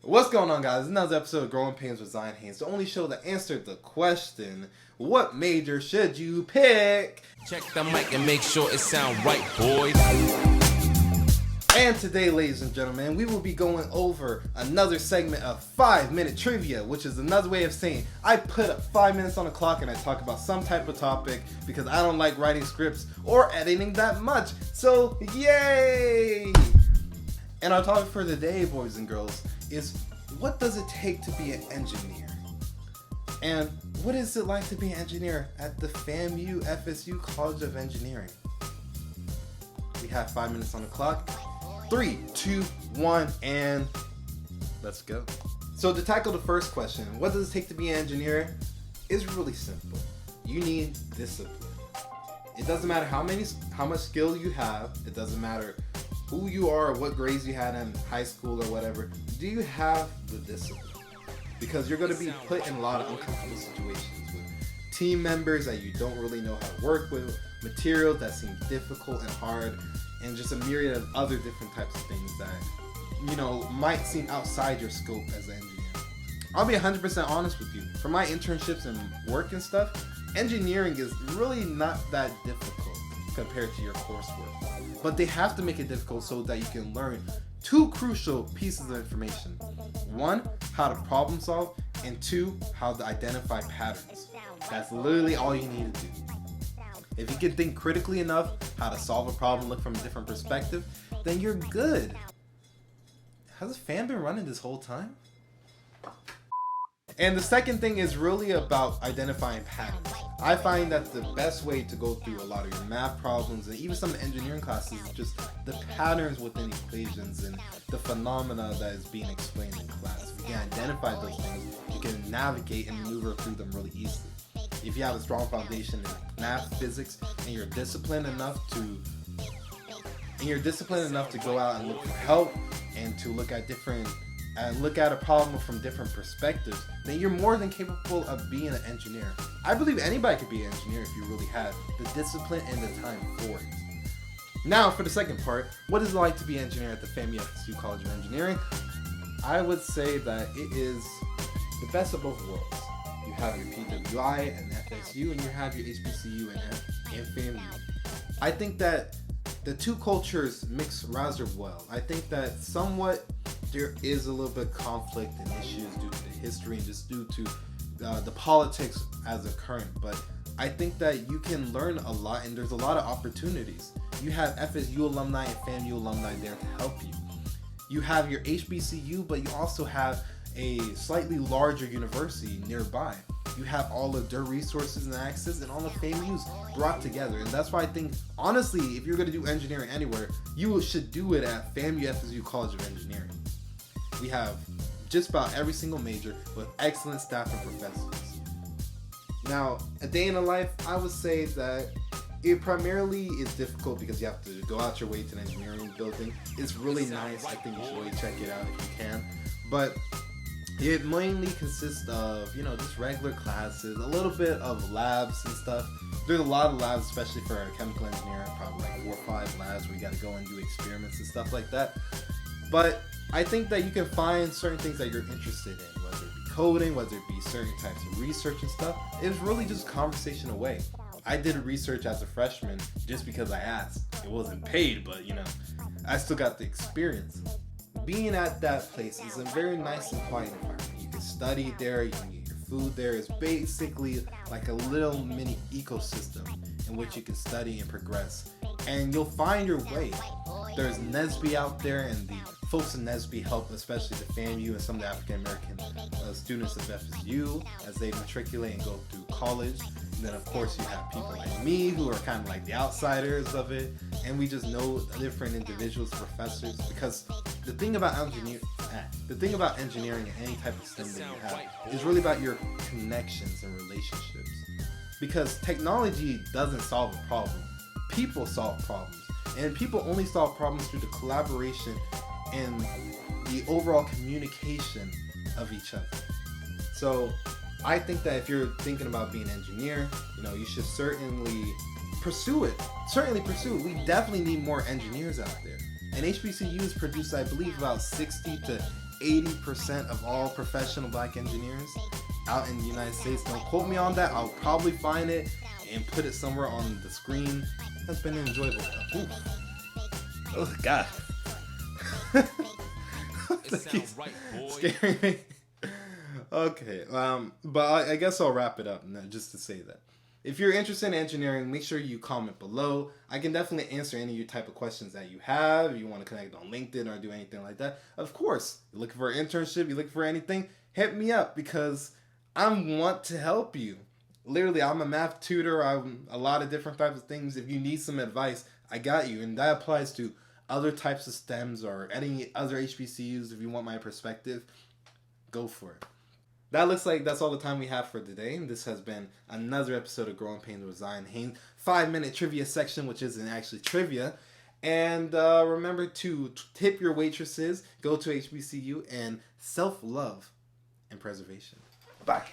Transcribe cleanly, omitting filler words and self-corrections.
What's going on, guys? This is another episode of Growing Pains with Zion Haynes, the only show that answered the question, what major should you pick? Check the mic and make sure it sound right, boys. And today, ladies and gentlemen, we will be going over another segment of 5-minute trivia, which is another way of saying I put up 5 minutes on the clock and I talk about some type of topic because I don't like writing scripts or editing that much. So, yay! And our topic for the day, boys and girls, is what does it take to be an engineer? And what is it like to be an engineer at the FAMU FSU College of Engineering? We have 5 minutes on the clock. 3, 2, 1, and let's go. So to tackle the first question, what does it take to be an engineer? It's really simple. You need discipline. It doesn't matter how much skill you have. It doesn't matter who you are or what grades you had in high school or whatever. Do you have the discipline? Because you're going to be put in a lot of uncomfortable situations with team members that you don't really know how to work with, materials that seem difficult and hard, and just a myriad of other different types of things that, might seem outside your scope as an engineer. I'll be 100% honest with you. For my internships and work and stuff, engineering is really not that difficult compared to your coursework. But they have to make it difficult so that you can learn two crucial pieces of information. One, how to problem solve, and two, how to identify patterns. That's literally all you need to do. If you can think critically enough how to solve a problem, look from a different perspective, then you're good. Has the fan been running this whole time? And the second thing is really about identifying patterns. I find that the best way to go through a lot of your math problems and even some of the engineering classes is just the patterns within equations and the phenomena that is being explained in class. If you can identify those things, you can navigate and maneuver through them really easily. If you have a strong foundation in math, physics, and you're disciplined enough to go out and look for help and to look at a problem from different perspectives, then you're more than capable of being an engineer. I believe anybody could be an engineer if you really have the discipline and the time for it. Now, for the second part, what is it like to be an engineer at the FAMU FSU College of Engineering? I would say that it is the best of both worlds. You have your PWI and FSU, and you have your HBCU and FAMU. I think that the two cultures mix rather well. I think that somewhat there is a little bit of conflict and issues due to the history and just due to the politics as a current, but I think that you can learn a lot and there's a lot of opportunities. You have FSU alumni and FAMU alumni there to help you. You have your HBCU, but you also have a slightly larger university nearby. You have all of their resources and access and all the FAMUs brought together. And that's why I think, honestly, if you're going to do engineering anywhere, you should do it at FAMU FSU College of Engineering. We have just about every single major with excellent staff and professors. Now, a day in the life, I would say that it primarily is difficult because you have to go out your way to an engineering building. It's really nice. I think you should really check it out if you can. But it mainly consists of, just regular classes, a little bit of labs and stuff. There's a lot of labs, especially for a chemical engineer, probably like 4 or 5 labs where you got to go and do experiments and stuff like that. But I think that you can find certain things that you're interested in, whether it be coding, whether it be certain types of research and stuff. It's really just conversation away. I did research as a freshman just because I asked. It wasn't paid, but I still got the experience. Being at that place is a very nice and quiet environment. You can study there, you can get your food there. It's basically like a little mini ecosystem in which you can study and progress. And you'll find your way. There's NSBE out there, and the folks in NSBE help, especially the FAMU and some of the African American students of FSU as they matriculate and go through college. And then, of course, you have people like me who are kind of like the outsiders of it, and we just know different individuals, professors. Because the thing about engineering and any type of STEM that you have is really about your connections and relationships. Because technology doesn't solve a problem; people solve problems, and people only solve problems through the collaboration and the overall communication of each other. So I think that if you're thinking about being an engineer, you should certainly pursue it. We definitely need more engineers out there. And HBCUs produce, I believe, about 60 to 80% of all professional black engineers out in the United States. Don't quote me on that. I'll probably find it and put it somewhere on the screen. That's been enjoyable. Ooh. Oh God. It sounds right, boy. Scaring me. Okay, but I guess I'll wrap it up now, just to say that if you're interested in engineering, make sure you comment below. I can definitely answer any of your type of questions that you have. If you want to connect on LinkedIn or do anything like that, of course. You're looking for an internship, you're looking for anything, hit me up because I want to help you. Literally, I'm a math tutor. I'm a lot of different types of things. If you need some advice, I got you, and that applies to other types of STEMs or any other HBCUs. If you want my perspective, go for it. That looks like that's all the time we have for today. This has been another episode of Growing Pains with Zion Haynes. 5-minute trivia section, which isn't actually trivia. And remember to tip your waitresses, go to HBCU, and self-love and preservation. Bye.